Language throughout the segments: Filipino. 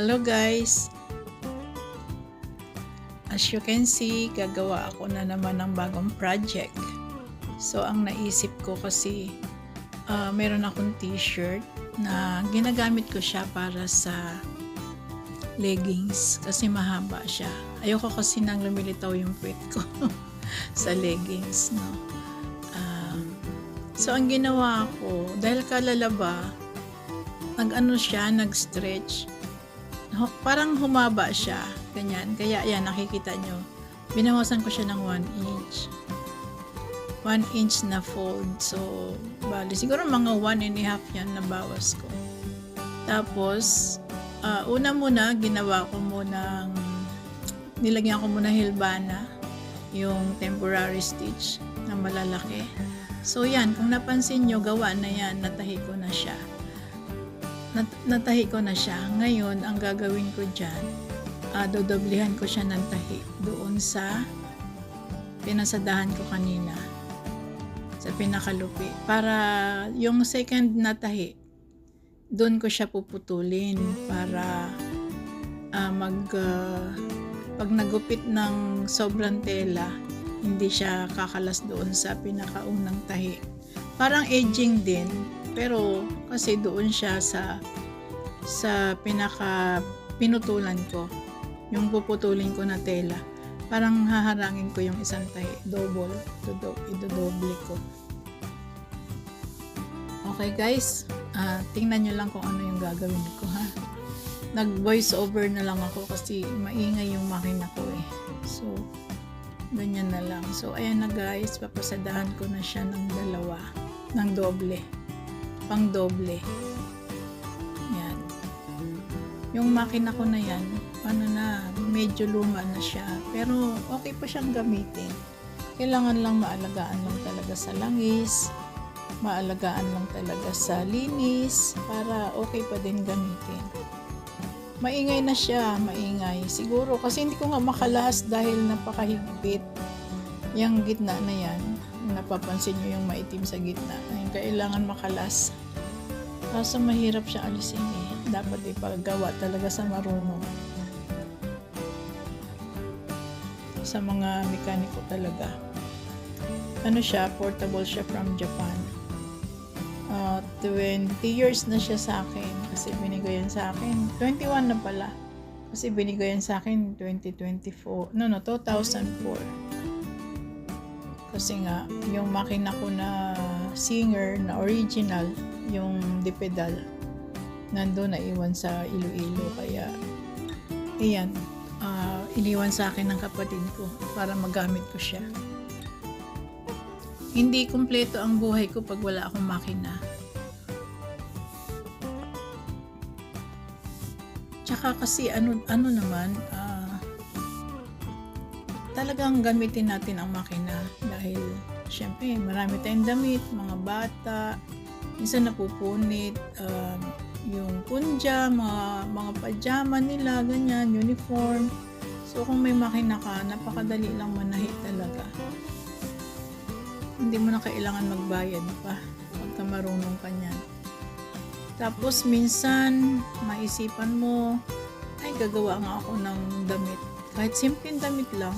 Hello guys! As you can see, gagawa ako na naman ng bagong project. So, ang naisip ko kasi, meron akong t-shirt na ginagamit ko siya para sa leggings kasi mahaba siya. Ayoko kasi nang lumilitaw yung puwet ko sa leggings, no? So, ang ginawa ko, dahil kalalaba, nag-stretch. Parang humaba siya, ganyan. Kaya yan, nakikita nyo. Binawasan ko siya ng 1 inch. 1 inch na fold. So, bali, siguro mga 1.5 yan na bawas ko. Tapos, una muna, ginawa ko munang, nilagyan ko muna hilbana, yung temporary stitch na malalaki. So, yan, kung napansin nyo, gawa na yan, natahi ko na siya. Natahi ko na siya. Ngayon, ang gagawin ko dyan, dodoblihan ko siya ng tahi doon sa pinasadahan ko kanina, sa pinakalupi. Para yung second na tahi, doon ko siya puputulin para pag nagupit ng sobrang tela, hindi siya kakalas doon sa pinakaunang tahi. Parang edging din, pero kasi doon siya sa pinaka pinutulan ko, yung puputulin ko na tela. Parang haharangin ko yung isang tahi, idodoble ko. Okay guys, tingnan nyo lang kung ano yung gagawin ko, ha. Nag voice over na lang ako kasi maingay yung makina ko eh. So, ganyan na lang. So, ayan na guys, papasadahan ko na siya ng dalawa, ng doble, pang doble. Yan. Yung makina ko na yan, medyo luma na siya. Pero, okay pa siyang gamitin. Kailangan lang maalagaan lang talaga sa langis, maalagaan lang talaga sa linis, para okay pa din gamitin. Maingay na siya, maingay. Siguro, kasi hindi ko nga makalas dahil napakahigpit. Yung gitna na yan, napapansin nyo yung maitim sa gitna. Ayun, kailangan makalas. Kaso mahirap siya alisin eh. Dapat ipagawa talaga sa marunong. Sa mga mekaniko talaga. Ano siya, portable siya from Japan. 20 years na siya sa akin kasi binigayan sa akin 21 na pala kasi binigayan sa akin 2004 kasi nga yung makina ko na Singer na original, yung Dipedal, nandun na iwan sa Iloilo, kaya iyan, iniwan sa akin ng kapatid ko para magamit ko siya. Hindi kumpleto ang buhay ko pag wala akong makina. Tsaka kasi ano naman, talagang gamitin natin ang makina dahil syempre marami tayong damit, mga bata, minsan napupunit, yung punja, mga pajama nila, ganyan, uniform. So kung may makina ka, napakadali lang manahi talaga. Hindi mo na kailangan magbayad pa pagka marunong ka niyan. Tapos minsan maisipan mo, ay gagawa nga ako ng damit. Kahit simpleng damit lang.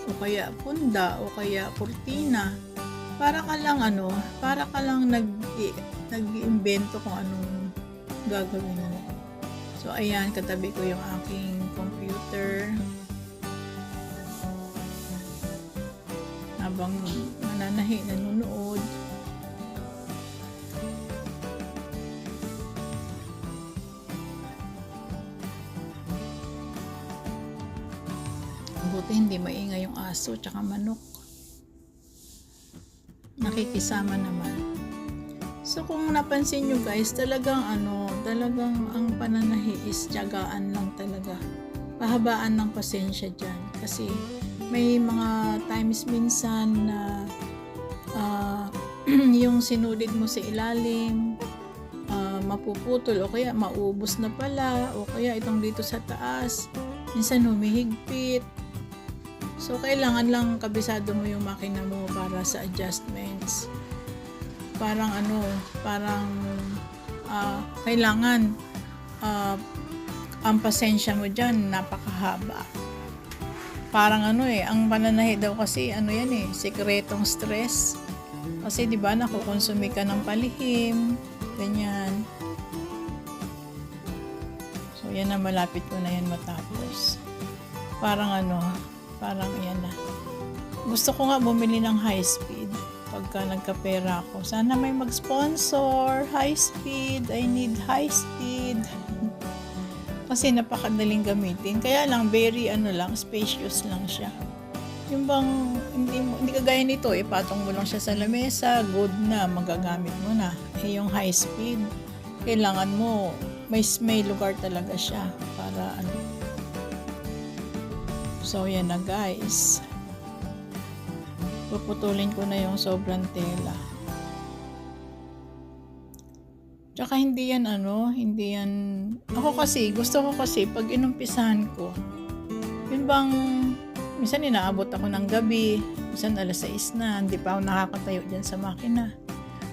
O kaya punda, o kaya kurtina. Para ka lang nag-iimbento kung anong gagawin mo. So ayan, katabi ko yung aking computer. Habang nanonood. Buti hindi maingay yung aso tsaka manok. Nakikisama naman. So kung napansin nyo guys, talagang ang pananahi is tiyagaan lang talaga. Pahabaan ng pasensya dyan. Kasi may mga times minsan na yung sinudid mo sa ilalim, mapuputol o kaya maubos na pala, o kaya itong dito sa taas, minsan humihigpit. So, kailangan lang kabisado mo yung makina mo para sa adjustments. Parang kailangan ang pasensya mo dyan, napakahaba. Parang ang pananahi daw kasi, yan sikretong stress. Kasi di ba nakukonsumi ka ng palihim, ganyan. So, yan na, malapit ko na yan matapos. Parang parang yan na. Gusto ko nga bumili ng high speed pagka nagkapera ako. Sana may mag-sponsor, high speed, I need high speed. Kasi napakadaling gamitin. Kaya lang, very spacious lang siya. Yung bang, hindi kagaya nito, ipatong mo lang siya sa lamesa, good na, magagamit mo na. Yung high speed, kailangan mo, may lugar talaga siya para So, yan na guys. Puputulin ko na yung sobrang tela. Tsaka hindi yan ako kasi, gusto ko kasi pag inumpisahan ko, yun bang, minsan inaabot ako ng gabi, minsan 6:00 na, hindi pa ako nakakatayo dyan sa makina.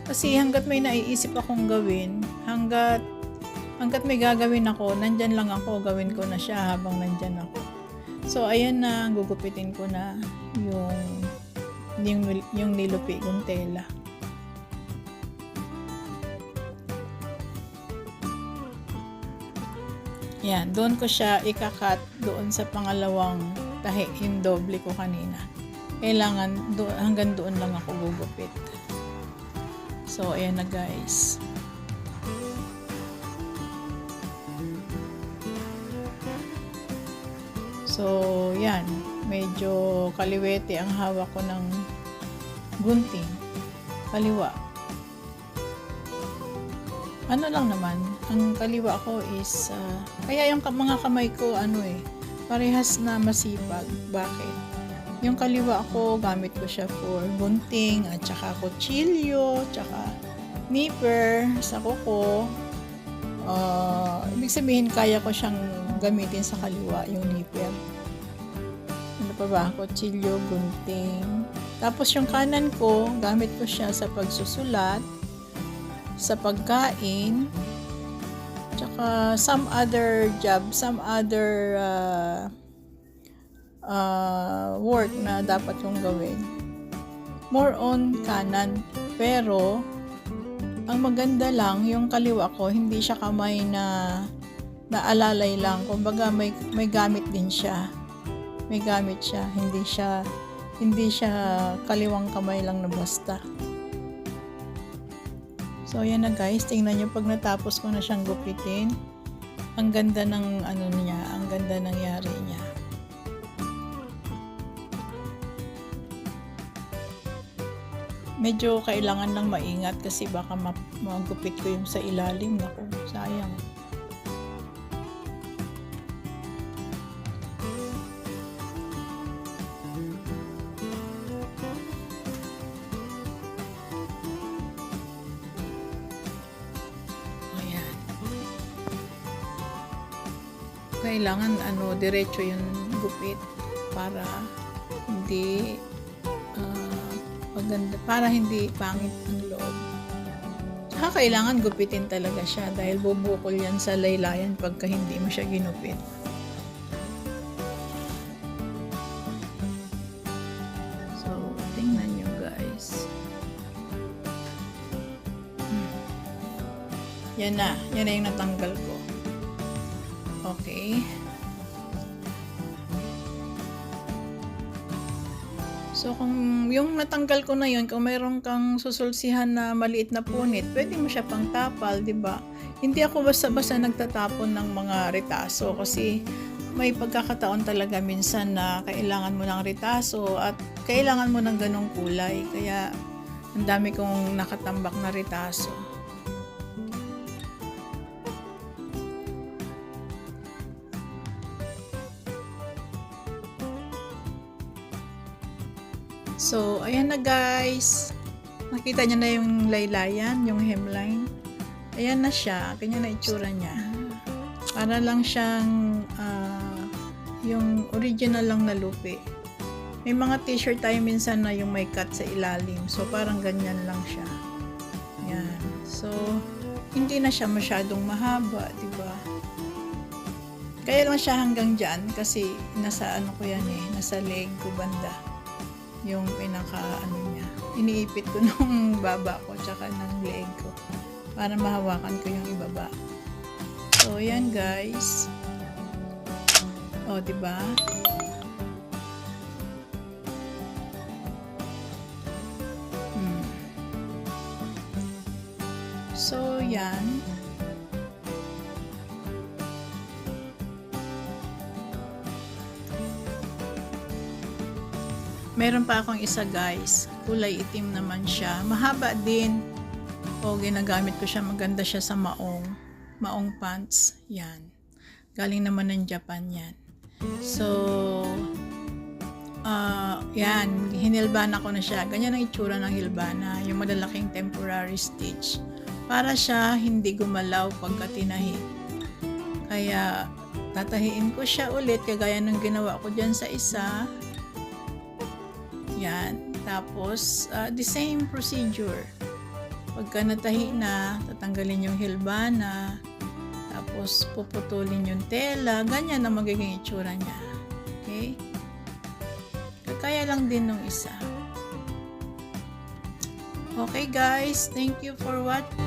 Kasi hanggat may naiisip akong gawin, hanggat may gagawin ako, nandyan lang ako, gawin ko na siya habang nandyan ako. So, ayan na, gugupitin ko na yung nilupi kong tela. Yan, doon ko siya ikakat doon sa pangalawang tahi, yung doble ko kanina. Kailangan, hanggang doon lang ako gugupit. So, ayan na guys. So, yan. Medyo kaliwete ang hawak ko ng gunting. Kaliwa. Lang naman, ang kaliwa ko is, kaya yung mga kamay ko, parehas na masipag. Bakit? Yung kaliwa ko, gamit ko siya for gunting, at saka kutsilyo, tsaka nipper, sa kuko. Ibig sabihin, kaya ko siyang gamitin sa kaliwa, yung nipper. Ano pa ba? Kutsilyo, gunting. Tapos yung kanan ko, gamit ko siya sa pagsusulat, sa pagkain, tsaka some other work na dapat kong gawin. More on kanan. Pero, ang maganda lang, yung kaliwa ko, hindi siya kamay na alalay lang. Kumbaga, may gamit din siya. May gamit siya. Hindi siya kaliwang kamay lang na basta. So, yan na guys. Tingnan nyo pag natapos ko na siyang gupitin. Ang ganda ng niya. Ang ganda ng yari niya. Medyo kailangan lang maingat kasi baka magupit ko yung sa ilalim. Naku, sayang. Kailangan diretso yung gupit para hindi maganda, para hindi pangit ang loob. Tsaka kailangan gupitin talaga siya dahil bubukol yan sa laylayan pagka hindi mo siya ginupit. So, tingnan nyo guys. Yan na yung natanggal ko. Okay. So, kung yung natanggal ko na yun, kung mayroon kang susulsihan na maliit na punit, pwede mo siya pang tapal, di ba? Hindi ako basta-basta nagtatapon ng mga retaso kasi may pagkakataon talaga minsan na kailangan mo ng retaso at kailangan mo ng ganong kulay. Kaya, ang dami kong nakatambak na retaso. So, ayan na guys. Nakita niyo na yung laylayan, yung hemline. Ayan na siya. Ganyan na itsura niya. Para lang siyang yung original lang na lupi. May mga t-shirt tayo minsan na yung may cut sa ilalim. So, parang ganyan lang siya. Ayan. So, hindi na siya masyadong mahaba, di ba? Kaya lang siya hanggang dyan kasi nasa ano ko yan eh, nasa leg ko banda. Yung pinaka ano niya. Iniipit ko nung baba ko tsaka ng leg ko para mahawakan ko yung ibaba. So, yan guys. O, di ba? So, yan. Meron pa akong isa guys. Kulay itim naman siya. Mahaba din. O, ginagamit ko siya. Maganda siya sa maong. Maong pants. Yan. Galing naman ng Japan yan. So, yan. Hinilbana ko na siya. Ganyan ang itsura ng hilbana. Yung malalaking temporary stitch. Para siya hindi gumalaw pagka tinahi. Kaya, tatahiin ko siya ulit. Kagaya ng ginawa ko dyan sa isa. Yan. Tapos, the same procedure. Pagka natahi na, tatanggalin yung hilbana. Tapos, puputulin yung tela. Ganyan ang magiging itsura niya. Okay? Kaya lang din nung isa. Okay guys, thank you for watching.